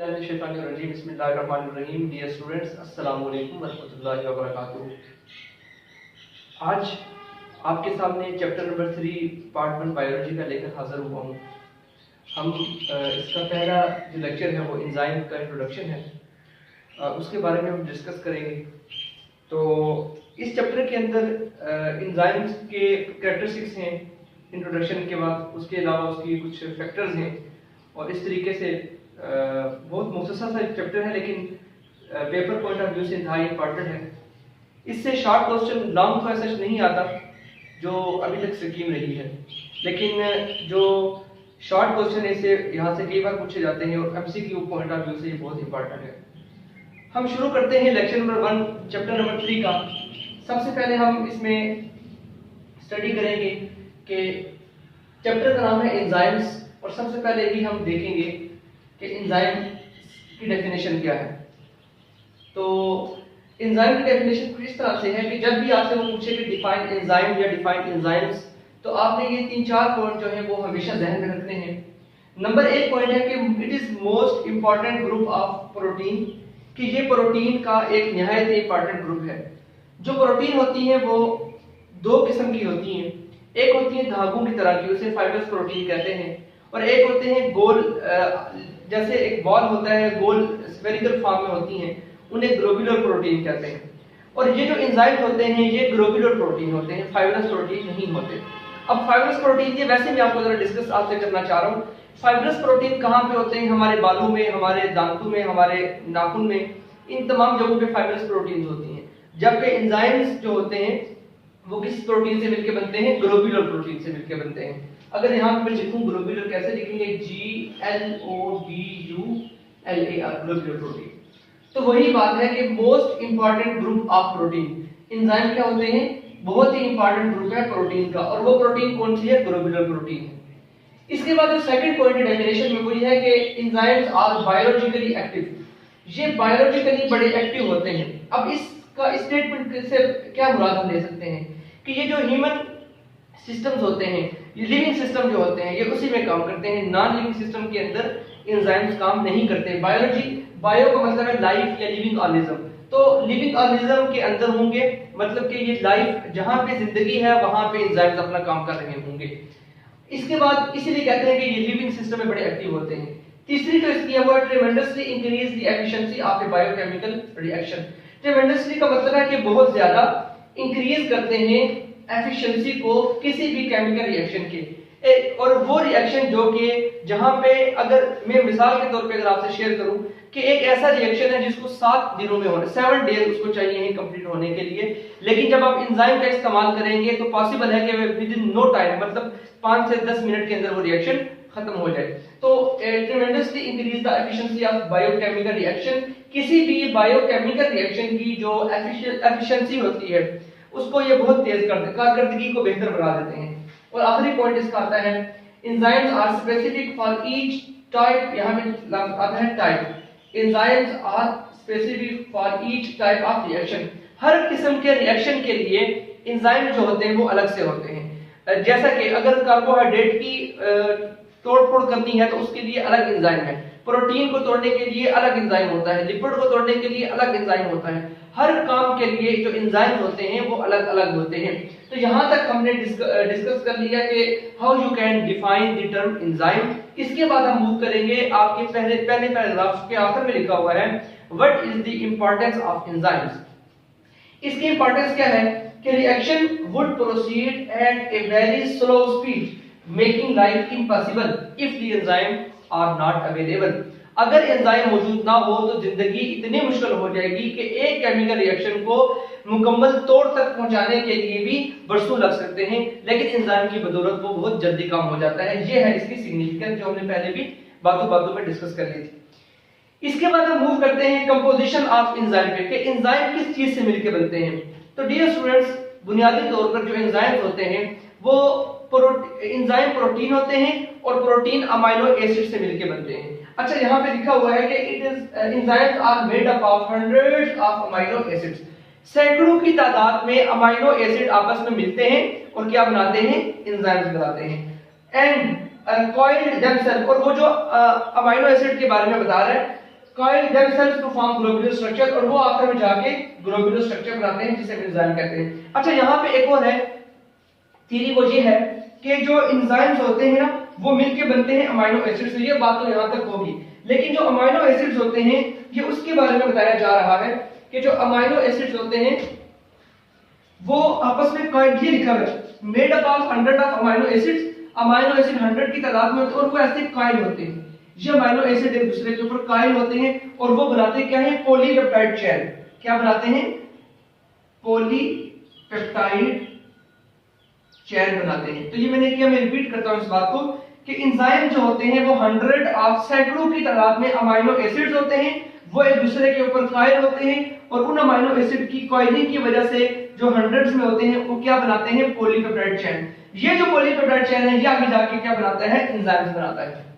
बिस्मिल्लाहिर्रहमानिर्रहीम। Dear students, अस्सलाम वालेकुम वरहमतुल्लाहि वबरकातुहू। आज आपके सामने चैप्टर नंबर 3 पार्ट 1 बायोलॉजी का लेकर हाजिर हुआ हूँ। हम इसका पहला जो लेक्चर है वो एंजाइम का इंट्रोडक्शन है, उसके बारे में हम डिस्कस करेंगे। तो इस चैप्टर के अंदर एंजाइम्स के कैरेक्टरिस्टिक्स हैं इंट्रोडक्शन के बाद, उसके अलावा उसकी कुछ फैक्टर्स हैं और इस तरीके से बहुत मुख्तसर सा चैप्टर है, लेकिन पेपर पॉइंट ऑफ व्यू से इंतहाई इंपॉर्टेंट है। इससे शॉर्ट क्वेश्चन लॉन्ग तो ऐसा नहीं आता जो अभी तक स्कीम रही है, लेकिन जो शॉर्ट क्वेश्चन है इसे यहाँ से कई बार पूछे जाते हैं और एमसीक्यू पॉइंट ऑफ व्यू से ये बहुत इंपॉर्टेंट है। हम शुरू करते हैं लेक्चर नंबर 1 चैप्टर नंबर 3 का। सबसे पहले हम इसमें स्टडी करेंगे कि चैप्टर का नाम है एंजाइम्स, और सबसे पहले ही हम देखेंगे कि एंजाइम की डेफिनेशन क्या है। तो एंजाइम की डेफिनेशन कुछ इस तरह से है कि जब भी आपसे वो पूछे कि डिफाइन एंजाइम या डिफाइन एंजाइम्स, तो आपने ये 3-4 पॉइंट जो है वो हमेशा ध्यान में रखने हैं। नंबर 1 पॉइंट है कि it is most important group of protein, कि ये प्रोटीन का एक निहायत इंपॉर्टेंट ग्रुप है। जो प्रोटीन होती है वो 2 किस्म की होती हैं। एक होती है धागों की तरह की, उसे फाइब्रस प्रोटीन कहते हैं, और एक होते हैं गोल, जैसे एक बॉल होता है गोल स्फेरिकल फॉर्म में होती हैं, उन्हें ग्लोब्यूलर प्रोटीन कहते हैं। और ये जो एंजाइम होते हैं ये ग्लोब्यूलर प्रोटीन होते हैं, फाइब्रस प्रोटीन नहीं होते। अब फाइब्रस प्रोटीन ये वैसे मैं आपको जरा डिस्कस आपसे करना चाह रहा हूँ। फाइब्रस प्रोटीन कहाँ पे होते हैं? हमारे बालों में, हमारे दांतों में, हमारे नाखून में, इन तमाम जगहों पे फाइब्रस प्रोटीन होती हैं। जबकि एंजाइम्स जो होते हैं वो किस प्रोटीन से मिलकर बनते हैं? ग्लोब्यूलर प्रोटीन से मिलकर बनते हैं। अगर यहाँ पे लिखूं ग्लोब्यूलर, कैसे लिखेंगे? GLOBULAR, globular protein. तो वही बात है कि most important group of protein. Enzyme क्या होते हैं? बहुत ही इंपॉर्टेंट ग्रुप है प्रोटीन का, और वो प्रोटीन कौन सी है? ग्लोब्यूलर प्रोटीन है। इसके बाद जो सेकंड पॉइंट है डेफिनेशन में वो ये है कि एंजाइम्स आर बायोलॉजिकली एक्टिव। ये बायोलॉजिकली बड़े एक्टिव होते हैं। अब इसका स्टेटमेंट से क्या मुराद हम ले सकते हैं कि ये जो ह्यूमन सिस्टम्स होते हैं, लिविंग सिस्टम जो होते हैं, ये उसी में काम करते हैं। नॉन लिविंग सिस्टम के अंदर एंजाइम्स काम नहीं करते। बायोलॉजी, बायो का मतलब है लाइफ या लिविंग ऑर्गेनिज्म, तो लिविंग ऑर्गेनिज्म के अंदर होंगे, मतलब कि ये लाइफ जहां पे जिंदगी है वहां पे एंजाइम्स अपना काम कर रहे होंगे। इसके बाद इसीलिए कहते हैं कि ये लिविंग सिस्टम में बड़े एक्टिव होते हैं। तीसरी जो इसकी है वो tremendously increase the efficiency of A biochemical reaction. Tremendously का मतलब है कि बहुत ज्यादा इंक्रीज करते हैं एफिशिएंसी को किसी भी केमिकल रिएक्शन के। और वो रिएक्शन जो कि जहां पे, अगर मैं मिसाल के तौर पे अगर आपसे शेयर करूं कि एक ऐसा रिएक्शन है जिसको 7 दिनों में होना, 7 डेज उसको चाहिए है कंप्लीट होने के लिए, लेकिन जब आप एंजाइम का इस्तेमाल करेंगे तो पॉसिबल है कि विद इन नो टाइम, मतलब 5 से 10 मिनट के अंदर वो रिएक्शन खत्म हो जाए। तो tremendously increase the efficiency of biochemical reaction. किसी भी बायोकेमिकल रिएक्शन की जो एफिशिएंसी होती है उसको ये बहुत तेज कर देते, कारकर्दगी को बेहतर बना देते हैं। और आखिरी पॉइंट इसका आता है enzymes are specific for each type, यहां में आता है type. Enzymes are specific for each type of reaction. हर किस्म के रिएक्शन के लिए एंजाइम जो होते हैं वो अलग से होते हैं। जैसा कि अगर कार्बोहाइड्रेट की तोड़-फोड़ करनी है तो उसके लिए अलग एंजाइम है, प्रोटीन को तोड़ने के लिए अलग एंजाइम होता है, लिपिड को तोड़ने के लिए अलग एंजाइम होता है। हर काम के लिए जो एंजाइम होते हैं वो अलग अलग होते हैं। तो यहाँ तक हमने डिस्कस कर लिया कि how you can define the term enzyme. इसके बाद हम मूव करेंगे, आपके पहले पैराग्राफ के आखिर में लिखा हुआ है what is the importance of enzymes. इसकी इंपॉर्टेंस क्या है कि reaction would proceed at a very slow speed making life impossible if the enzyme are not available. अगर एंजाइम मौजूद ना हो तो जिंदगी इतनी मुश्किल हो जाएगी कि एक केमिकल रिएक्शन को मुकम्मल तौर तक पहुंचाने के लिए भी बरसों लग सकते हैं, लेकिन एंजाइम की बदौलत वो बहुत जल्दी काम हो जाता है। ये है इसकी सिग्निफिकेंस जो हमने पहले भी बातों में डिस्कस कर ली थी। इसके बाद हम मूव करते हैं कंपोजिशन ऑफ एंजाइम पे, कि एंजाइम किस चीज से मिलकर बनते हैं। तो डियर स्टूडेंट्स, बुनियादी तौर पर जो एंजाइम होते हैं वो एंजाइम प्रोटीन होते हैं और प्रोटीन अमाइनो एसिड से मिलकर बनते हैं। अच्छा, यहाँ पे लिखा हुआ है कि it is enzymes are made up of hundreds of amino acids. सैकड़ों की तादाद में अमाइनो एसिड आपस में मिलते हैं और क्या बनाते हैं? एंजाइम्स बनाते हैं। एंड कॉइल्ड देमसेल्फ, और वो जो अमाइनो एसिड के बारे में बता रहा है coil themselves to form globular structure, और वो आखिर में जाके ग्लोबुलर स्ट्रक्चर बनाते हैं जिसे एंजाइम कहते हैं। अच्छा, यहाँ पे एक और है थ्योरी, वो ये है कि जो एंजाइम्स होते हैं ना वो मिलके बनते हैं अमीनो एसिड से। ये बात तो यहाँ तक होगी, लेकिन जो अमीनो एसिड्स होते हैं ये उसके बारे में बताया जा रहा है कि जो अमीनो एसिड्स होते हैं वो आपस में कॉइल, ये लिखा है made up of 100 of amino acids, amino acid 100 की तादाद में होते हैं और वो ऐसे कॉइल होते हैं। ये अमीनो एसिड एक दूसरे के ऊपर कॉइल होते हैं और वो बनाते क्या है, पॉलीपेप्टाइड चेन। क्या बनाते हैं, पॉलीपेप्टाइड चेन बनाते हैं। तो ये मैंने किया, मैं रिपीट करता हूं इस बात को कि एंजाइम जो होते हैं वो 100 ऑफ सैकड़ों की तादाद में अमीनो एसिड्स होते हैं, वो एक दूसरे के ऊपर कॉइल होते हैं और उन अमीनो एसिड की कॉइलिंग की वजह से जो हंड्रेड्स में होते हैं वो क्या बनाते हैं, पॉलीपेप्टाइड चेन। ये जो पॉलीपेप्टाइड चेन है ये आगे जाके क्या बनाता है, एंजाइम्स बनाता है।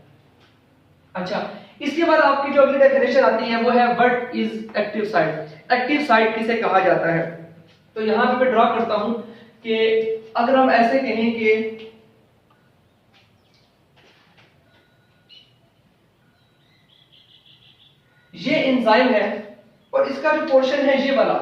अच्छा, इसके बाद आपकी जो अगली डेफिनेशन आती है वो है what is active site. Active site किसे कहा जाता है? तो यहां पे मैं ड्रॉ करता हूं कि अगर हम ऐसे कहें कि ये एंजाइम है और इसका जो पोर्शन है ये वाला,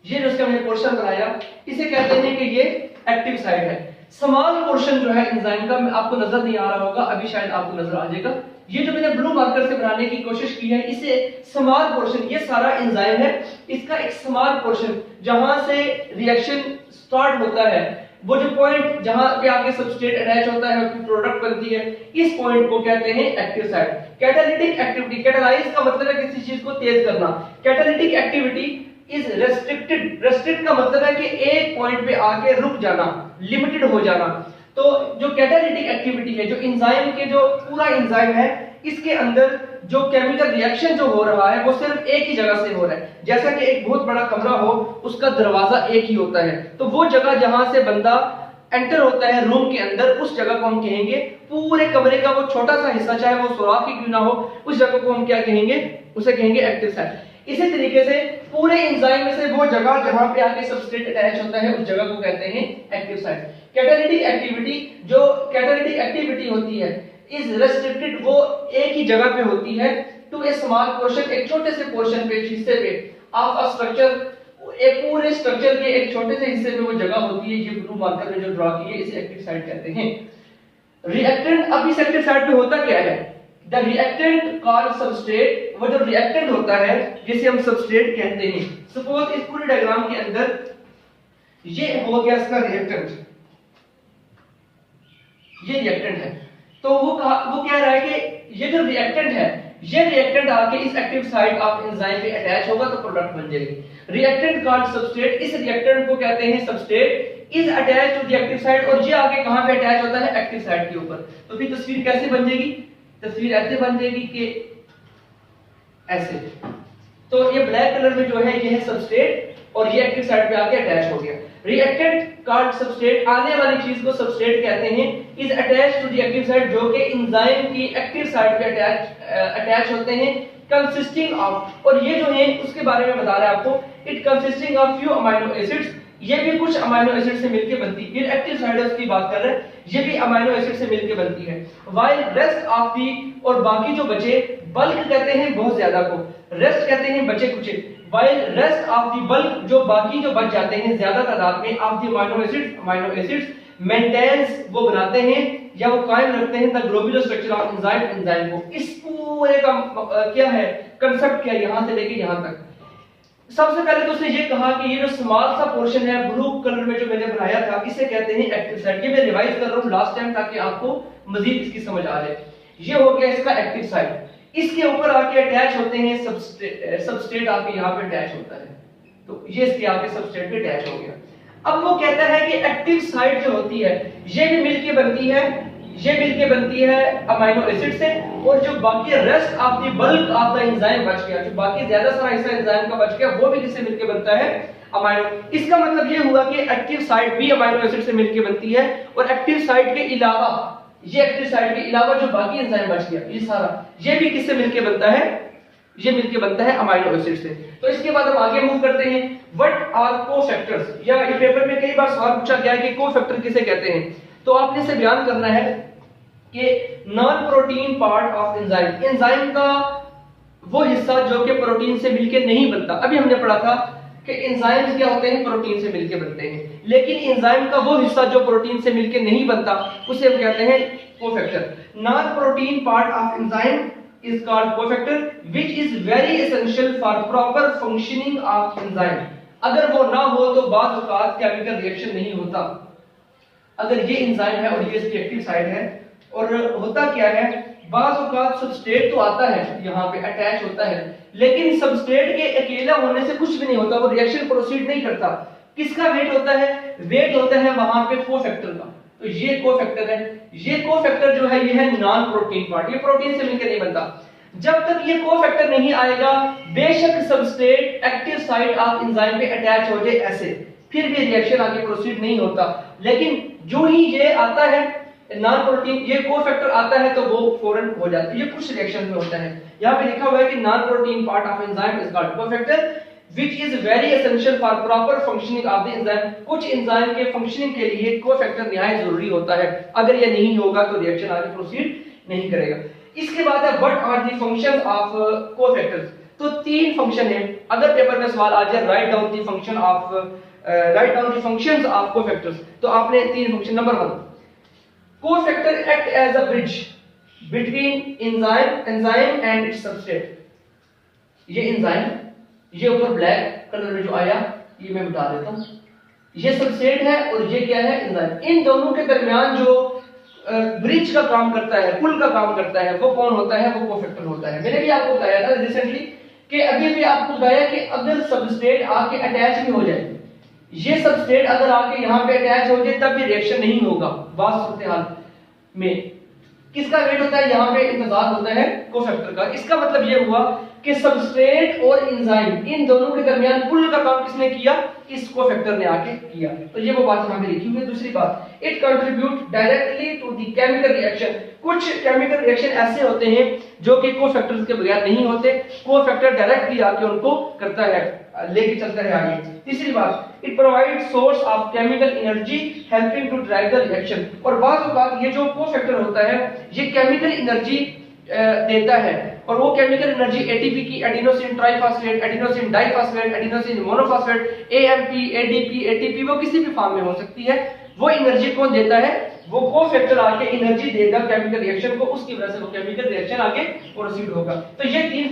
ये जो इसका मैंने पोर्शन बनाया इसे कहते हैं कि ये एक्टिव साइट है। स्मॉल पोर्शन जो है एंजाइम का आपको नजर नहीं आ रहा होगा, अभी शायद आपको नजर आ जाएगा। ये जो मैंने ब्लू मार्कर से बनाने की कोशिश की है इसे स्मॉल पोर्शन, ये सारा एंजाइम है, इसका एक स्मॉल पोर्शन जहां से रिएक्शन स्टार्ट होता है, वो जो पॉइंट जहां पे आके सबस्ट्रेट अटैच होता है उसकी प्रोडक्ट बनती है, इस पॉइंट को कहते हैं active site. Catalytic activity, catalyse का मतलब है किसी चीज को तेज करना। Catalytic activity is restricted, restrict का मतलब है कि एक पॉइंट पे आके रुक जाना, लिमिटेड हो जाना। तो जो कैटालिटिक एक्टिविटी है, जो एंजाइम के जो पूरा एंजाइम है इसके अंदर जो केमिकल रिएक्शन जो हो रहा है वो सिर्फ एक ही जगह से हो रहा है। जैसा कि एक बहुत बड़ा कमरा हो, उसका दरवाजा एक ही होता है, तो वो जगह जहां से बंदा एंटर होता है रूम के अंदर, उस जगह को हम कहेंगे, पूरे कमरे का वो छोटा सा हिस्सा चाहे वो सुराख ही क्यों ना हो, उस जगह को हम क्या कहेंगे, उसे कहेंगे एक्टिव साइट। इसी तरीके से पूरे एंजाइम में से वो जगह जहां पे आके सबस्ट्रेट अटैच होता है उस जगह को कहते हैं एक्टिव साइट। कैटालिटिक एक्टिविटी, जो कैटालिटिक एक्टिविटी होती है इज रेस्ट्रिक्टेड, वो एक ही जगह पे होती है, टू ए स्मॉल पोर्शन, एक छोटे से पोर्शन पे, हिस्से पे ऑफ अ स्ट्रक्चर, एक पूरे स्ट्रक्चर के एक छोटे से हिस्से पे वो जगह होती है। ये ब्लू मार्कर में जो ड्रॉ की है इसे एक्टिव साइट कहते हैं। रिएक्टेंट, अब इस एक्टिव साइट पे होता क्या है, द रिएक्टेंट कॉल्ड सबस्ट्रेट, वो जो रिएक्टेंट होता है जिसे हम सबस्ट्रेट कहते हैं। सपोज इस पूरे डायग्राम के अंदर ये हो गया इसका रिएक्टेंट, ये रिएक्टेंट है, तो वो कह रहा है कि ये जो रिएक्टेंट है ये रिएक्टेंट आके इस एक्टिव साइट ऑफ एंजाइम पे अटैच होगा तो प्रोडक्ट बन जाएगी। रिएक्टेंट कॉल्ड सबस्ट्रेट, इस रिएक्टेंट को कहते हैं substrate, is attach to the active site, और ये आगे कहां पे अटैच होता है, एक्टिव साइट के ऊपर। तो फिर तस्वीर कैसे बन जाएगी, तस्वीर ऐसे बन जाएगी कि ऐसे। तो ये ब्लैक कलर में जो है ये है सबस्ट्रेट और ये एक्टिव साइट पे आके अटैच हो गया। रिएक्टेंट कॉल्ड सबस्ट्रेट, आने वाली चीज को सबस्ट्रेट कहते हैं, is attached to the active site, जो कि एंजाइम की एक्टिव साइट पे अटैच होते हैं, कंसिस्टिंग ऑफ, और ये जो है उसके बारे में बता रहा है आपको, it consisting of few amino acids, ये भी कुछ अमीनो एसिड से मिलकर बनती है। फिर एक्टिव साइट की बात कर रहे हैं, ये भी अमीनो एसिड से मिलकर बनती है। व्हाइल रेस्ट ऑफ दी, और बाकी जो बचे, बल्क कहते हैं बहुत ज्यादा को, रेस्ट कहते हैं बचे कुचे, while rest of the bulk, जो बाकी जो बच जाते हैं ज्यादा तादाद में, of the amino acids maintains, वो बनाते हैं या वो कायम रखते हैं the globular structure of enzyme, enzyme को। इस पूरे का क्या है कंसेप्ट, क्या यहां से लेके यहां तक। सबसे पहले तो उसने ये कहा कि ये जो स्मॉल सा पोर्शन है ब्लू कलर में जो मैंने बनाया था इसे कहते हैं एक्टिव साइट। ये मैं रिवाइज कर रहा हूं लास्ट टाइम ताकि आपको मजीद इसकी समझ आ जाए। ये हो गया इसका एक्टिव साइट, इसके ऊपर आके अटैच होते हैं सबस्ट्रेट आके यहाँ पे अटैच होता है, तो ये इसके आके सबस्ट्रेट पे अटैच हो गया। अब वो कहता है कि एक्टिव साइट जो होती है ये भी मिलके बनती है, ये मिलके बनती है अमीनो एसिड से, और जो बाकी rest of the bulk of the enzyme बच गया, जो बाकी ज्यादा सारा हिस्सा एंजाइम का बच गया, वो भी किससे मिलके बनता है, अमीनो। इसका मतलब ये हुआ कि एक्टिव साइट भी अमीनो एसिड से मिलके बनती है, और एक्टिव साइट के अलावा, ये एक्टिव साइट के अलावा जो बाकी एंजाइम बच गया ये सारा, ये भी किससे मिलके बनता है, ये मिलके बनता है अमीनो एसिड से। तो इसके बाद हम आगे मूव करते हैं, व्हाट आर कोफैक्टर्स, या ये पेपर में कई बार सवाल पूछा गया है कि कोफैक्टर किसे कहते हैं, तो आपने इसे बयान करना है कि non protein part of enzyme, enzyme का वो हिस्सा जो कि प्रोटीन से मिलके नहीं बनता। अभी हमने पढ़ा था कि एंजाइम्स क्या होते हैं, प्रोटीन से मिलके बनते हैं, लेकिन एंजाइम का वो हिस्सा जो प्रोटीन से मिलके नहीं बनता उसे हम कहते हैं cofactor. Non protein part of enzyme is called cofactor which is very essential for proper functioning of enzyme। अगर वो ना हो तो बाज़ औक़ात केमिकल रिएक्शन नहीं होता। अगर ये एंजाइम है और ये इसकी एक्टिव साइड है, और होता क्या है, बाज़ औक़ात सबस्ट्रेट तो आता है यहाँ पे अटैच होता है, लेकिन सबस्ट्रेट के अकेला होने से कुछ भी नहीं होता, वो रिएक्शन प्रोसीड नहीं करता। किसका वेट होता है, वेट होता है वहां पे कोफैक्टर का। तो ये कोफैक्टर है, ये कोफैक्टर जो है ये है नॉन प्रोटीन पार्ट, ये प्रोटीन से मिलकर नहीं बनता। जब तक ये कोफैक्टर नहीं आएगा, बेशक substrate active site of enzyme पे अटैच हो जाए ऐसे, फिर भी रिएक्शन आगे प्रोसीड नहीं होता। लेकिन जो ही ये आता है नॉन प्रोटीन, ये कोफैक्टर आता है तो वो फौरन हो जाता है। ये कुछ रिएक्शन में होता है, यहाँ पे लिखा हुआ है कि non protein part of enzyme is called cofactor which is very essential for proper functioning of the enzyme। कुछ एंजाइम के फंक्शनिंग के लिए कोफैक्टर निहायत जरूरी होता है, अगर ये नहीं होगा तो रिएक्शन आगे प्रोसीड नहीं करेगा। इसके बाद है what are the functions of cofactors. तो तीन फंक्शन है, अगर पेपर में सवाल आ जाए write down the function of functions of cofactors, तो आपने तीन function. Number 1, cofactor act as a bridge between enzyme and its substrate. ये एंजाइम, ये ऊपर ब्लैक कलर में जो आया ये मैं बता देता हूं, ये सबस्ट्रेट है और ये क्या है, एंजाइम। इन दोनों के दरमियान जो ब्रिज का काम करता है, पुल का काम करता है, वो कौन होता है, वो कोफैक्टर होता है। मैंने भी आपको बताया था रिसेंटली कि अभी भी आपको बताया कि अगर सबस्ट्रेट आके अटैच भी हो जाए, ये सबस्ट्रेट अगर आके यहाँ पे अटैच हो जाए तब भी रिएक्शन नहीं होगा। बात सूरत हाल में किसका वेट होता है, यहाँ पे इंतजार होता है कोफैक्टर का। इसका मतलब ये हुआ कि सबस्ट्रेट और एंजाइम इन दोनों के दरमियान पुल का काम किसने किया, इस कोफैक्टर ने आके किया। तो ये वो बात यहाँ पे लिखी हुई है। दूसरी बात, it contribute directly to the chemical reaction. कुछ केमिकल रिएक्शन ऐसे होते हैं जो कि कोफैक्टर्स के बगैर नहीं होते, कोफैक्टर डायरेक्टली आके उनको करता है, लेके चलता है आगे। तीसरी बात, it provide source of chemical energy helping to drive the reaction. और बात बात ये जो कोफैक्टर होता है ये केमिकल एनर्जी देता है, और वो केमिकल एनर्जी एटीपी की, adenosine triphosphate, adenosine diphosphate, adenosine monophosphate, AMP, ADP, ATP, वो किसी भी फॉर्म में हो सकती है। वो एनर्जी कौन देता है, वो कोफैक्टर आके एनर्जी देगा केमिकल रिएक्शन को, उसकी वजह से वो केमिकल रिएक्शन आगे प्रोसीड होगा। तो ये तीन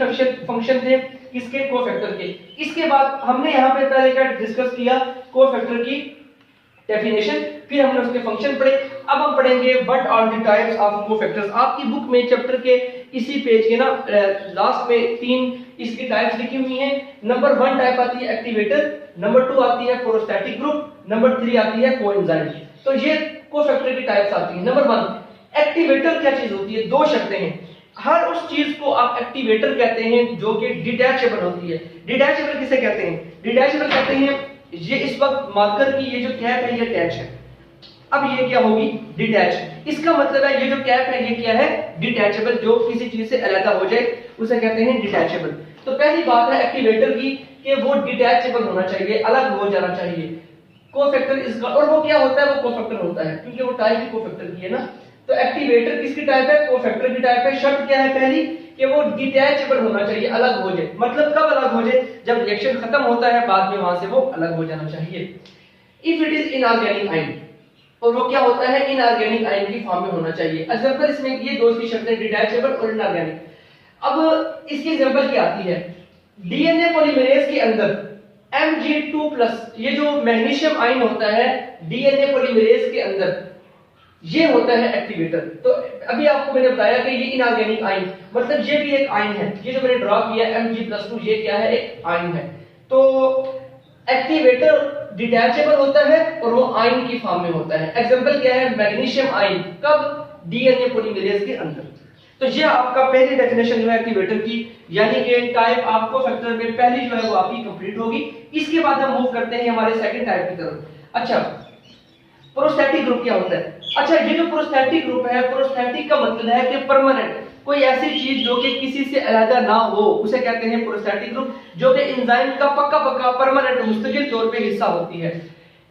फंक्शन थे किसके, कोफैक्टर के। इसके बाद हमने यहाँ पे पहले क्या डिस्कस किया, कोफैक्टर की डेफिनेशन, फिर हमने उसके फंक्शन पढ़े। अब हम पढ़ेंगे what are the types of cofactors. आपकी बुक में चैप्टर के इसी पेज के ना लास्ट में तीन इसकी टाइप्स लिखी हुई हैं। नंबर 1 टाइप आती है एक्टिवेटर, नंबर 2 आती है प्रोस्टैटिक ग्रुप, नंबर 3 आती है कोएंजाइम। तो ये कोफैक्टर की टाइप्स आती हैं। नंबर 1, एक्टिवेटर क्या चीज होती है, दो शर्तें हैं। हर उस चीज को आप एक्टिवेटर कहते हैं जो कि डिटैचेबल होती है। डिटैचेबल किसे कहते हैं, डिटैचेबल कहते हैं, ये इस वक्त मार्कर की ये जो कैप है ये अटैच है, अब ये क्या होगी, डिटैच। इसका मतलब है ये जो कैप है ये क्या है, डिटैचेबल, जो किसी चीज से अलग हो जाए उसे कहते हैं डिटैचेबल। तो पहली बात है एक्टिवेटर की कि वो डिटैचेबल होना चाहिए, अलग हो जाना चाहिए। कोफैक्टर इसका, और वो क्या होता है, वो कोफैक्टर होता है क्योंकि वो टाइप ही कोफैक्टर की है ना। तो एक्टिवेटर किसकी टाइप है, कोफैक्टर की टाइप है। शर्त क्या है पहली, कि वो डिटैचेबल होना चाहिए, अलग हो जाए। मतलब कब अलग हो जाए, जब रिएक्शन खत्म होता है बाद में वहां से वो अलग हो जाना चाहिए। If it is inorganic ion, और वो क्या होता है, इनऑर्गेनिक आयन की फॉर्म में होना चाहिए। एग्जांपल इसमें ये दो की शर्तें, डिटैचेबल और इनऑर्गेनिक। अब इसकी एग्जांपल क्या आती है, डीएनए पॉलीमरेज के अंदर Mg2+, ये जो मैग्नीशियम आयन होता है डीएनए पॉलीमरेज के अंदर, ये होता है एक्टिवेटर। तो अभी आपको मैंने बताया कि ये इनऑर्गेनिक आयन, मतलब ये भी एक आयन है। ये जो मैंने ड्रॉ किया Mg+2, ये क्या है, एक आयन है। तो एक्टिवेटर डिटैचेबल होता है और वो आयन की फॉर्म में होता है। एग्जांपल क्या है, मैग्नीशियम आयन, कब, डीएनए पॉलीमरेज के अंदर। तो ये आपका पहली डेफिनेशन जो है एक्टिवेटर की, यानी कि टाइप आपको फैक्टर में पहली जो है वो आपकी कंप्लीट होगी। इसके बाद हम मूव करते हैं हमारे सेकंड टाइप की तरफ। अच्छा, प्रोस्टैटिक ग्रुप क्या होता है। अच्छा, ये जो प्रोस्टैटिक ग्रुप है, प्रोस्टैटिक का मतलब है कि परमानेंट, कोई ऐसी चीज जो कि किसी से अलग ना हो उसे कहते हैं प्रोस्टैटिक ग्रुप, जो कि एंजाइम का पक्का पक्का परमानेंट मुस्तकिल तौर पे हिस्सा होती है।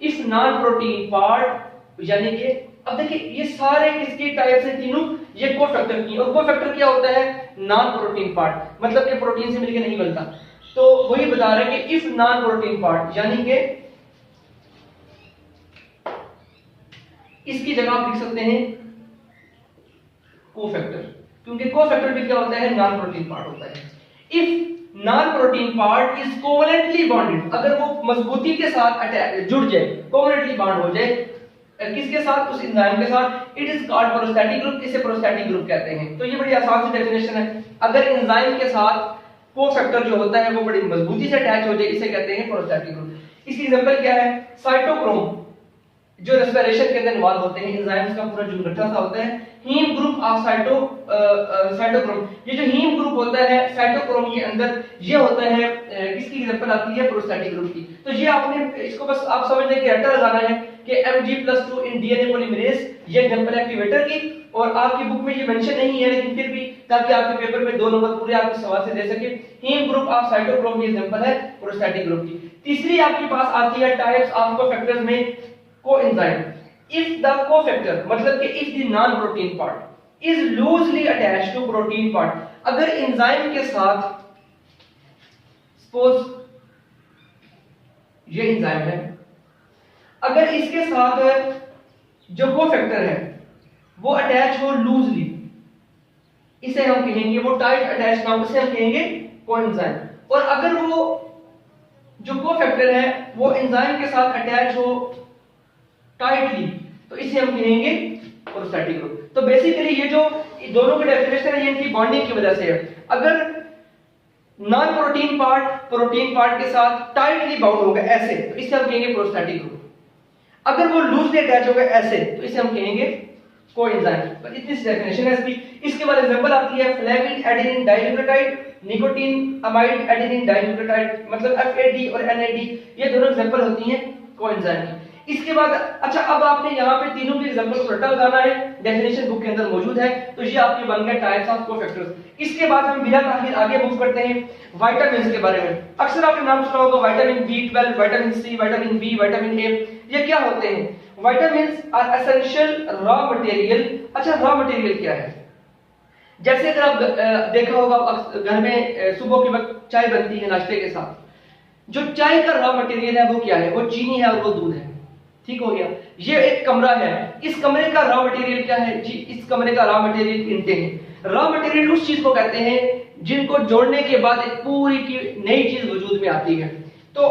इस नॉन प्रोटीन पार्ट यानी कि अब देखिए ये सारे किसकी टाइप्स हैं तीनों, ये कोफैक्टर की। और कोफैक्टर क्या होता है, नॉन प्रोटीन पार्ट, मतलब कि प्रोटीन से मिलकर नहीं बनता। तो वही बता रहे हैं कि इफ नॉन प्रोटीन पार्ट, यानी कि इसकी जगह आप लिख सकते हैं कोफैक्टर, क्योंकि कोफैक्टर भी क्या होता है, नॉन प्रोटीन पार्ट होता है। If non protein part is covalently bonded, अगर वो मजबूती के साथ जुड़ जाए, कोवलेंटली बॉन्ड हो जाए किसके साथ, उस एंजाइम के साथ, it is called prostatic group, इसे प्रोस्टैटिक ग्रुप कहते हैं। तो ये बड़ी आसान सी डेफिनेशन है, अगर एंजाइम के साथ कोफैक्टर जो होता है वो बड़ी मजबूती से अटैच हो जाए, इसे कहते हैं प्रोस्टैटिक ग्रुप। इसकी एग्जांपल क्या है, साइटोक्रोम जो रेस्पिरेशन के अंदर इन्वॉल्व होते हैं, एंजाइम्स का पूरा जो गठा सा होता है, हीम ग्रुप ऑफ साइटोक्रोम, ये जो हीम ग्रुप होता है साइटोक्रोम के अंदर, ये होता है किसकी एग्जांपल आती है, प्रोस्टैटिक ग्रुप की। तो ये आपने इसको बस आप समझ लें कि रट्टा लगाना है कि Mg+2 इन डीएनए पॉलीमरेज, ये एग्जांपल एक्टिवेटर की, और आपकी बुक में ये मेंशन नहीं है लेकिन फिर भी ताकि आपके पेपर में 2 नंबर पूरे आपके सवाल से दे सके, हीम ग्रुप ऑफ साइटोक्रोम की एग्जांपल है प्रोस्टैटिक ग्रुप की। तीसरी आपके पास आती है टाइप्स ऑफ कोफैक्टर्स में कोएंजाइम। इफ द कोफैक्टर, मतलब कि if the non protein part is loosely attached to protein part, अगर एंजाइम के साथ सपोज ये एंजाइम है, अगर इसके साथ जो कोफैक्टर है वो अटैच हो लूजली, इसे हम कहेंगे, वो टाइट अटैच ना हो, इसे हम कहेंगे कोएंजाइम। और अगर वो जो कोफैक्टर है वो एंजाइम के साथ अटैच हो टाइटली, तो इसे हम कहेंगे प्रोस्टैटिक ग्रुप। तो बेसिकली ये जो दोनों के डेफिनेशन है ये इनकी बॉन्डिंग की वजह से है। अगर non protein part protein part के साथ टाइटली बाउंड होगा ऐसे, तो इसे हम कहेंगे प्रोस्टैटिक ग्रुप। अगर वो लूजली अटैच होगा ऐसे, तो इसे हम कहेंगे कोएंजाइम। पर इतनी सी डेफिनेशन है इसकी। इसके बाद एग्जांपल आती है flavin adenine dinucleotide, nicotine amide adenine dinucleotide, मतलब FAD और NAD, ये दोनों एग्जांपल होती हैं कोएंजाइम की। इसके बाद अच्छा, अब आपने यहाँ पे तीनों के एग्जांपल को रट्टा लगाना है, डेफिनेशन बुक के अंदर मौजूद है। तो ये आपके बन गए टाइप्स ऑफ कोफैक्टर्स। इसके बाद हम बिना ताखीर आगे मूव करते हैं विटामिन्स के बारे में। अक्सर आपने नाम सुना होगा vitamin B12, vitamin C, vitamin B, vitamin A, ये क्या होते हैं? Vitamins are essential raw material. अच्छा, रॉ मटेरियल क्या है? जैसे अगर आप देखा होगा घर में सुबह के वक्त चाय बनती है नाश्ते के साथ, जो चाय का रॉ मटेरियल है वो क्या है? वो चीनी है और वो दूध है। ठीक हो गया। ये एक कमरा है, इस कमरे का रॉ मटेरियल क्या है जी? इस कमरे का रॉ मटेरियल ईंटें हैं। रॉ मटेरियल उस चीज को कहते हैं जिनको जोड़ने के बाद एक पूरी की नई चीज वजूद में आती है। तो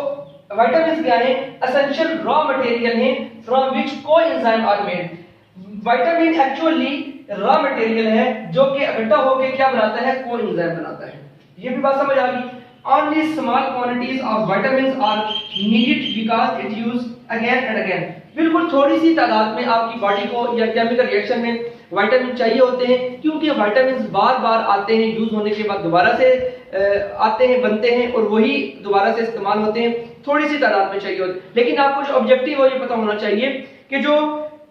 विटामिन्स क्या है? एसेंशियल रॉ मटेरियल है from which coenzyme are made. Vitamin actually raw material है जो कि इकट्ठा होकर क्या बनाता है? कोएंजाइम बनाता है। ये भी बात समझ आ गई। Only small quantities of vitamins are needed because it used again and again। बिल्कुल थोड़ी सी तादाद में आपकी बॉडी को या केमिकल रिएक्शन में विटामिन चाहिए होते हैं, क्योंकि विटामिन बार बार आते हैं, यूज होने के बाद दोबारा से आते हैं, बनते हैं और वही दोबारा से इस्तेमाल होते हैं। थोड़ी सी तादाद में चाहिए होते हैं, लेकिन आपको जो ऑब्जेक्टिव हो ये पता होना चाहिए कि जो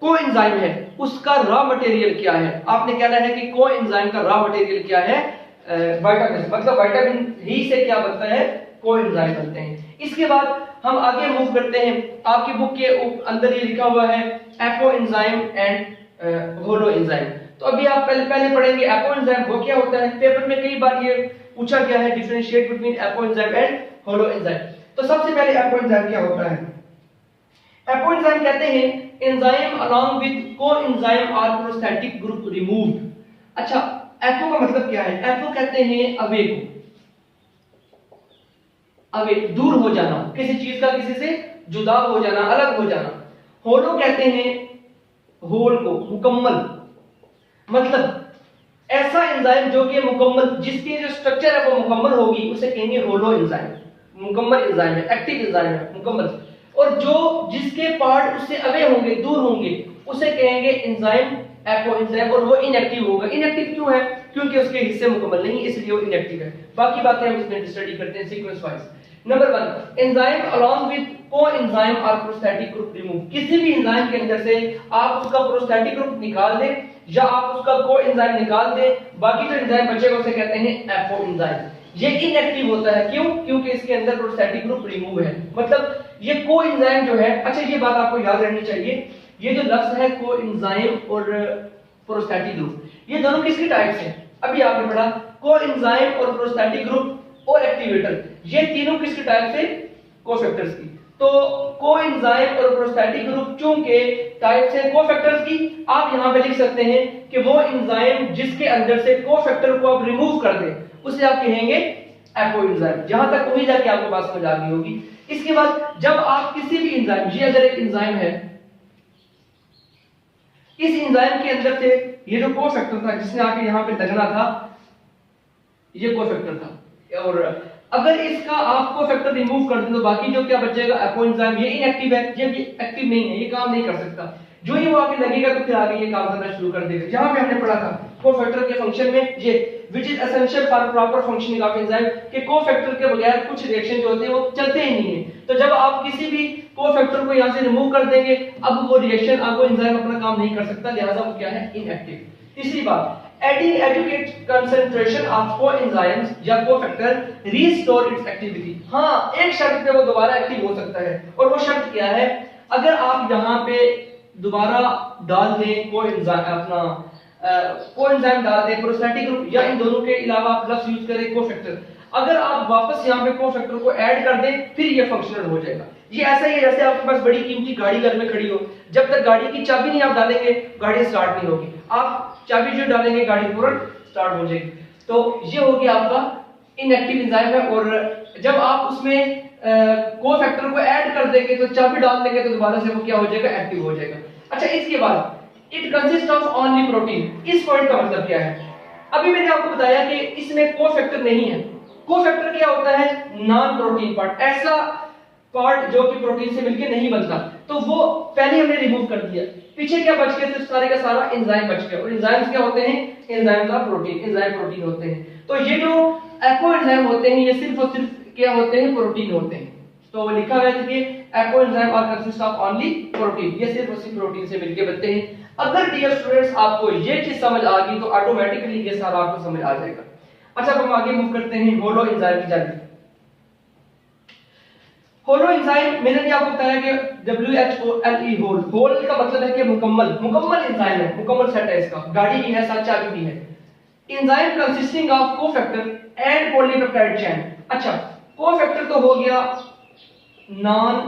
कोएंजाइम है उसका रॉ मटेरियल क्या है। आपने कहना है कि कोएंजाइम का रॉ मटेरियल क्या है? विटामिन, मतलब विटामिन ही से क्या बनता है? कोएंजाइम बनते हैं। इसके बाद हम आगे मूव करते हैं। आपकी बुक के अंदर ये लिखा हुआ है एपोएंजाइम एंड होलोएंजाइम। तो अभी आप पहले पढ़ेंगे एपोएंजाइम वो क्या होता है। पेपर में कई बार ये पूछा गया है, डिफरेंशिएट बिटवीन एपोएंजाइम एंड होलोएंजाइम। तो सबसे पहले एपोएंजाइम क्या होता है? एपोएंजाइम कहते हैं enzyme along with coenzyme or prosthetic group removed. अच्छा, एपो का मतलब क्या है? एपो कहते हैं अवे को, अवे दूर हो जाना, किसी चीज का किसी से जुदा हो जाना, अलग हो जाना। होलो कहते हैं होल को, मुकम्मल, मतलब ऐसा एंजाइम जो कि मुकम्मल, जिसकी जो स्ट्रक्चर है वो मुकम्मल होगी, उसे कहेंगे होलो एंजाइम। मुकम्मल एंजाइम है, एक्टिव एंजाइम है, मुकम्मल। और जो जिसके पार्ट उससे अवे होंगे, दूर होंगे, उसे कहेंगे एंजाइम एपोएंजाइम, और वो इनएक्टिव होगा। इनएक्टिव क्यों है? क्योंकि उसके हिस्से मुकम्मल नहीं, इसलिए वो इनएक्टिव है। बाकी बातें हम इसमें स्टडी करते हैं sequence wise. Number 1, enzyme along with coenzyme or prosthetic group remove. किसी भी एंजाइम के अंदर से आप उसका प्रोस्टैटिक ग्रुप निकाल दें या आप उसका कोएंजाइम निकाल दें, बाकी जो एंजाइम बचेगा उसे कहते हैं एपोएंजाइम। ये इनएक्टिव होता है, क्यों? क्योंकि इसके अंदर प्रोस्टैटिक ग्रुप रिमूव है, मतलब ये कोएंजाइम जो है। अच्छा, ये बात आपको याद रहनी चाहिए, ये जो लफ्ज है कोएंजाइम और प्रोस्टैटिक ग्रुप, ये दोनों किसकी टाइप्स हैं? अभी आपने पढ़ा कोएंजाइम और प्रोस्टैटिक ग्रुप और एक्टिवेटर, ये तीनों किसकी टाइप से? कोफैक्टर्स की। तो कोएंजाइम और प्रोस्टैटिक ग्रुप चूंकि टाइप से कोफैक्टर्स की, आप यहां पे लिख सकते हैं कि वो एंजाइम जिसके अंदर से कोफैक्टर को आप रिमूव कर दें उसे आप कहेंगे एपोएंजाइम। जहां तक उम्मीद है कि आपको बात समझ आ गई होगी। इसके बाद जब आप किसी भी एंजाइम, ये अगर एक एंजाइम है, इस एंजाइम के अंदर से ये जो कोफैक्टर था जिसने आके यहां पे लगना था, ये कोफैक्टर था, और अगर इसका आप कोफैक्टर रिमूव कर दें तो बाकी जो क्या बचेगा? एपोएंजाइम। ये इनएक्टिव है, ये एक्टिव नहीं है, ये काम नहीं कर सकता। जो ही वो आके लगेगा तो फिर आगे ये काम करना शुरू कर देगा। जहां पे हमने पढ़ा था कोफैक्टर के फंक्शन में ये which is essential for proper functioning of enzyme, कि कोफैक्टर के बगैर कुछ रिएक्शन जो होते हैं वो चलते ही नहीं है। तो जब आप किसी भी कोफैक्टर को यहां से रिमूव कर देंगे, अब वो रिएक्शन, अब वो एंजाइम अपना काम नहीं कर सकता, लिहाजा वो क्या है? इनएक्टिव। तीसरी बात, adding adequate concentration of coenzymes या कोफैक्टर restore its activity। हाँ, एक शर्त पे वो दोबारा एक्टिव हो सकता है, और वो शर्त क्या है? अगर आप यहाँ पे दोबारा डाल दें कोएंजाइम, अपना कोएंजाइम डाल दें, प्रोस्टैटिक ग्रुप या इन दोनों के अलावा आप लफ्ज यूज करें कोफैक्टर, अगर आप वापस यहाँ पे कोफैक्टर को ऐड कर दें फिर ये फंक्शनल हो जाएगा। ये ऐसा ही है जैसे आपके पास बड़ी कीमती गाड़ी घर में खड़ी हो, जब तक गाड़ी की चाबी नहीं आप डालेंगे गाड़ी स्टार्ट नहीं होगी, आप चाबी जो डालेंगे गाड़ी तुरंत स्टार्ट हो जाएगी। तो ये हो गया आपका इनएक्टिव एंजाइम है, और जब आप उसमें कोफैक्टर को ऐड कर देंगे तो चाबी डाल देंगे तो दोबारा से वो क्या हो जाएगा? एक्टिव हो जाएगा। अच्छा, इसके बाद it consist of only protein. इस पॉइंट का मतलब क्या है? अभी मैंने आपको बताया कि इसमें कोफैक्टर नहीं है। कोफैक्टर क्या होता है? नॉन प्रोटीन पार्ट, ऐसा पार्ट जो कि प्रोटीन से मिलके नहीं बनता, तो वो पहले हमने रिमूव कर दिया। पीछे क्या बच गया? सिर्फ सारे का सारा एंजाइम बच गया, और एंजाइम्स क्या होते हैं? एंजाइम का प्रोटीन, एंजाइम प्रोटीन होते हैं। तो ये जो एपोएंजाइम होते हैं ये सिर्फ और सिर्फ क्या होते हैं? प्रोटीन होते हैं। तो लिखा हुआ है कि apoenzyme are consist of only protein, ये सिर्फ और सिर्फ प्रोटीन से मिलके बनते हैं। अगर डियर स्टूडेंट्स आपको ये चीज समझ आ गई तो ऑटोमेटिकली ये सारा आपको समझ आ जाएगा। अच्छा, अब हम आगे मूव करते हैं होलो एंजाइम की जाने। होलो एंजाइम मैंने भी आपको बताया कि WHOLE, होल, होल का मतलब है कि मुकम्मल, मुकम्मल एंजाइम है, मुकम्मल सेट है इसका, गाड़ी भी है साथ चाबी भी है। Enzyme consisting of cofactor and polypeptide chain. अच्छा, कोफैक्टर तो हो गया non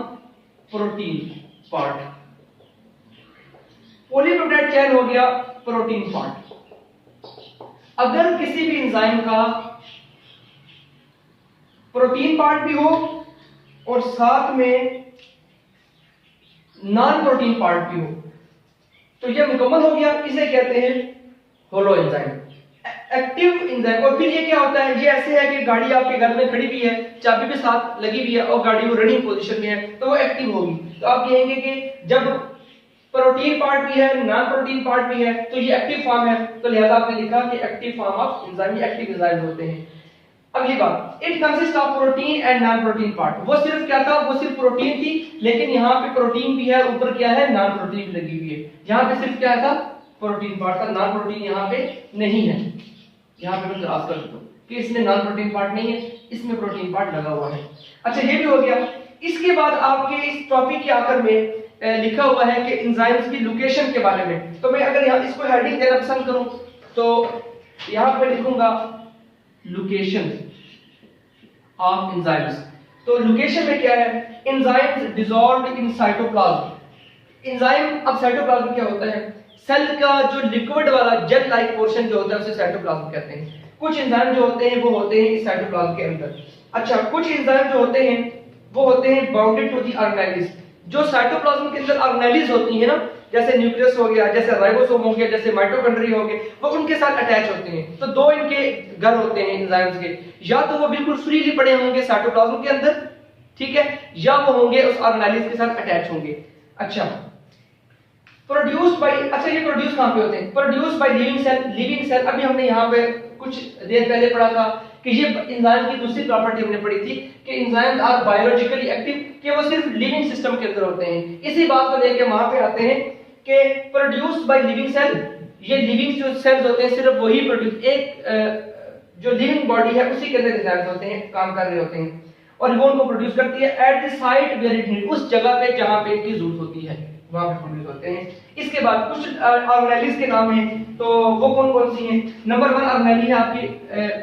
protein part, polypeptide chain हो गया प्रोटीन पार्ट। अगर किसी भी एंजाइम का प्रोटीन पार्ट भी हो और साथ में नॉन प्रोटीन पार्ट भी हो तो यह मुकम्मल हो गया, इसे कहते हैं होलो एंजाइम, एक्टिव एंजाइम। और फिर ये क्या होता है? ये ऐसे है कि गाड़ी आपके घर में खड़ी भी है, चाबी भी साथ लगी हुई है और गाड़ी वो रनिंग पोजीशन में है, तो वो एक्टिव होगी। तो आप कहेंगे कि जब प्रोटीन पार्ट भी है, नॉन प्रोटीन पार्ट भी है, तो ये एक्टिव फॉर्म है, तो लिहाजा आपने लिखा कि एक्टिव फॉर्म ऑफ एंजाइम, ये एक्टिव एंजाइम होते हैं। अगली बात, it consist of protein and non protein part. वो सिर्फ क्या था? वो सिर्फ प्रोटीन थी, लेकिन यहाँ पे प्रोटीन भी है, ऊपर क्या है? नॉन प्रोटीन भी लगी हुई है। यहाँ पे सिर्फ क्या था? प्रोटीन पार्ट था, नॉन प्रोटीन यहाँ पे नहीं है। यहाँ पे मैं क्रॉस कर देता हूँ कि इसमें नॉन प्रोटीन पार्ट नहीं है, इसमें प्रोटीन पार्ट लगा हुआ है। अच्छा, ये भी हो गया। इसके बाद आपके इस टॉपिक के आखिर में लिखा हुआ है कि एंजाइम्स की लोकेशन के बारे में। तो मैं अगर यहाँ इसको हेडिंग देना पसंद करूं तो यहाँ पे लिखूंगा लोकेशन ऑफ एंजाइम्स। तो लोकेशन में क्या है? Enzymes dissolved in cytoplasm. Enzyme, अब साइटोप्लाज्म क्या होता है? सेल का जो लिक्विड वाला जेल लाइक पोर्शन जो होता है उसे साइटोप्लाज्म कहते हैं। कुछ एंजाइम जो होते हैं वो होते हैं इस साइटोप्लाज्म के अंदर। अच्छा, कुछ एंजाइम जो होते हैं वो होते हैं बाउंडेड टू द ऑर्गेनेलिस। जो साइटोप्लाज्म के अंदर ऑर्गेनेलिस होती है ना, जैसे न्यूक्लियस हो गया, जैसे राइबोसोम हो गया, जैसे माइटोकॉन्ड्रिया हो गए, वो उनके साथ अटैच होते हैं। तो दो इनके घर होते हैं एंजाइम्स के, या तो वो बिल्कुल फ्रीली पड़े होंगे साइटोप्लाज्म के अंदर, ठीक है, या वो होंगे उस ऑर्गेनेलिस के साथ अटैच होंगे। अच्छा, प्रोड्यूस्ड बाय, अच्छा ये प्रोड्यूस कहां पे होते हैं? Produced by living cell. Living cell अभी हमने यहाँ पे कुछ देर पहले पढ़ा था कि ये एंजाइम की दूसरी प्रॉपर्टी हमने पढ़ी थी कि एंजाइम्स आर बायोलॉजिकली एक्टिव, कि वो सिर्फ लिविंग सिस्टम के अंदर होते हैं। इसी बात को लेके वहां पे आते हैं कि प्रोड्यूस्ड बाय लिविंग सेल, ये लिविंग जो सेल्स होते हैं सिर्फ वही प्रोड्यूस, एक जो लिविंग बॉडी है उसी के अंदर एंजाइम्स होते हैं, काम कर रहे होते हैं, और वो उनको प्रोड्यूस करती है at the site where it need, उस जगह पे जहां पे इनकी जरूरत होती है वहां पे प्रोड्यूस होते हैं। इसके बाद कुछ ऑर्गेनेल्स के नाम हैं, तो वो कौन कौन सी हैं? नंबर 1 ऑर्गेनेल है आपकी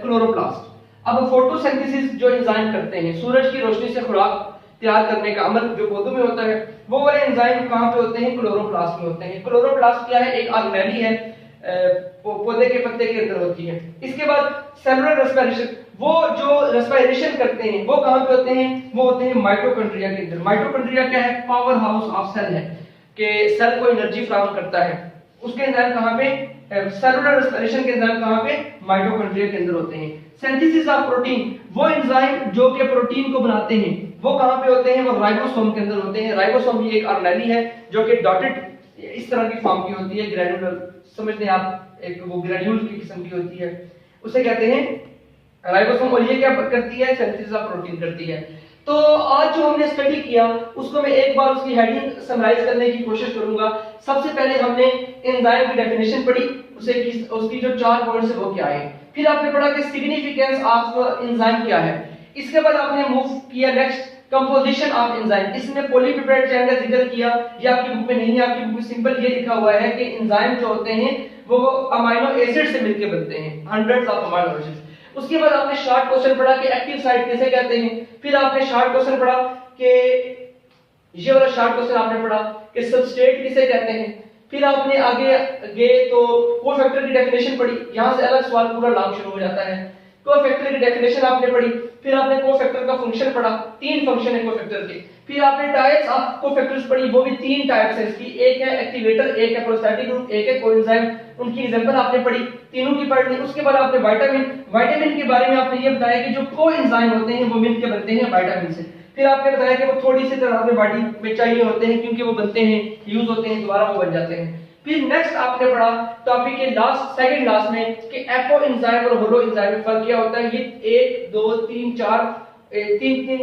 क्लोरोप्लास्ट। अब फोटोसिंथेसिस जो एंजाइम करते हैं, सूरज की रोशनी से खुराक तैयार करने का अमल जो पौधों में होता है, वो वाले एंजाइम कहाँ पे होते हैं? क्लोरोप्लास्ट में होते हैं। क्लोरोप्लास्ट क्या है? एक ऑर्गेनेल है, पौधे के पत्ते के अंदर होती है। इसके बाद सेलुलर रेस्पिरेशन, वो जो रेस्पिरेशन करते हैं वो कहाँ पे होते हैं? वो होते हैं माइटोकॉन्ड्रिया के अंदर। माइटोकॉन्ड्रिया क्या है? पावर हाउस ऑफ सेल है, कि सेल को एनर्जी फराहम करता है। उसके एंजाइम कहाँ पे? सेलुलर रेस्पिरेशन के एंजाइम कहाँ पे? माइटोकॉन्ड्रिया के अंदर होते हैं। सिंथेसिस ऑफ प्रोटीन, वो एंजाइम जो कि प्रोटीन को बनाते हैं, वो कहाँ पे होते हैं? वो राइबोसोम के अंदर होते हैं। राइबोसोम ये एक ऑर्गेनेल है जो कि डॉटेड इस तरह की फॉर्म की होती है, ग्रैन्युलर, समझते हैं आप, एक वो ग्रैन्यूल की किस्म की होती है, उसे कहते हैं राइबोसोम। और ये क्या करती है? सिंथेसिस ऑफ प्रोटीन करती है। तो आज जो हमने स्टडी किया उसको मैं एक बार उसकी हेडिंग समराइज करने की कोशिश करूंगा। सबसे पहले हमने एंजाइम की डेफिनेशन पढ़ी, उसकी जो 4 पॉइंट्स है वो क्या है। फिर आपने पढ़ा कि सिग्निफिकेंस ऑफ एंजाइम क्या है। इसके बाद आपने मूव किया नेक्स्ट कंपोजिशन ऑफ एंजाइम। इसमें पॉलीपेप्टाइड चेन का जिक्र किया, ये आपकी बुक में नहीं है, आपकी बुक में सिंपल ये लिखा हुआ है कि एंजाइम जो होते हैं वो अमीनो एसिड से मिलकर बनते हैं, हंड्रेड्स ऑफ अमीनो एसिड्स। उसके बाद आपने शॉर्ट क्वेश्चन पढ़ा कि एक्टिव साइट किसे कहते हैं। फिर आपने शॉर्ट क्वेश्चन पढ़ा कि ये वाला शॉर्ट क्वेश्चन आपने पढ़ा कि सबस्ट्रेट किसे कहते हैं। फिर आपने आगे गए तो कोफैक्टर की डेफिनेशन पढ़ी, यहां से अलग सवाल पूरा लॉन्ग शुरू हो जाता है। कोफैक्टर की डेफिनेशन आपने पढ़ी। फिर आपने कोफैक्टर का फंक्शन पढ़ा, 3 फंक्शन है कोफैक्टर के। फिर आपने टाइप्स ऑफ कोफैक्टर्स पढ़ी, वो भी 3 टाइप्स है इसकी, एक है एक्टिवेटर, एक है प्रोस्टैटिक ग्रुप, एक है कोएंजाइम। उनकी एग्जांपल आपने पढ़ी, तीनों की पढ़ ली। उसके बाद आपने विटामिन के बारे में आपने ये बताया कि जो कोएंजाइम होते हैं वो मिलकर बनते हैं विटामिन से। फिर आपने बताया कि वो थोड़ी सी तरह में बॉडी में चाहिए होते हैं क्योंकि वो बनते हैं, यूज होते हैं, दोबारा वो बन जाते हैं। फिर नेक्स्ट आपने पढ़ा टॉपिक के सेकंड लास्ट में कि एपो एंजाइम और होलो एंजाइम में फर्क क्या होता है। ये 1 2 3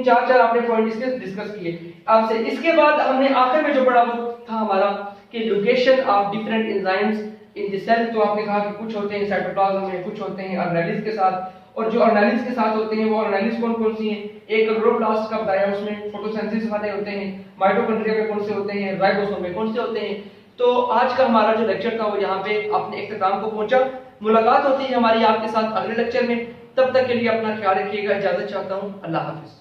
4 आपने पॉइंट इसके डिस्कस किए आपसे। इसके बाद हमने आखिर में जो पढ़ा वो था हमारा कि location of different enzymes in the cell. तो आपने कहा कि कुछ होते हैं साइटोप्लाज्म में, कुछ होते हैं ऑर्गेनेल्स के साथ, और जो ऑर्गेनेल्स के साथ होते हैं वो ऑर्गेनेल्स कौन कौन सी हैं? एक क्लोरोप्लास्ट का बताया, उसमें फोटोसिंथेसिस वाले होते हैं। माइटोकॉन्ड्रिया में कौन से होते हैं? राइबोसोम में कौन से होते हैं? तो आज का हमारा जो लेक्चर था वो यहाँ पे अपने इख्तिताम को पहुंचा। मुलाकात होती है हमारी आपके साथ अगले लेक्चर में। तब तक के लिए अपना ख्याल रखिएगा। इजाजत चाहता हूँ। अल्लाह हाफिज।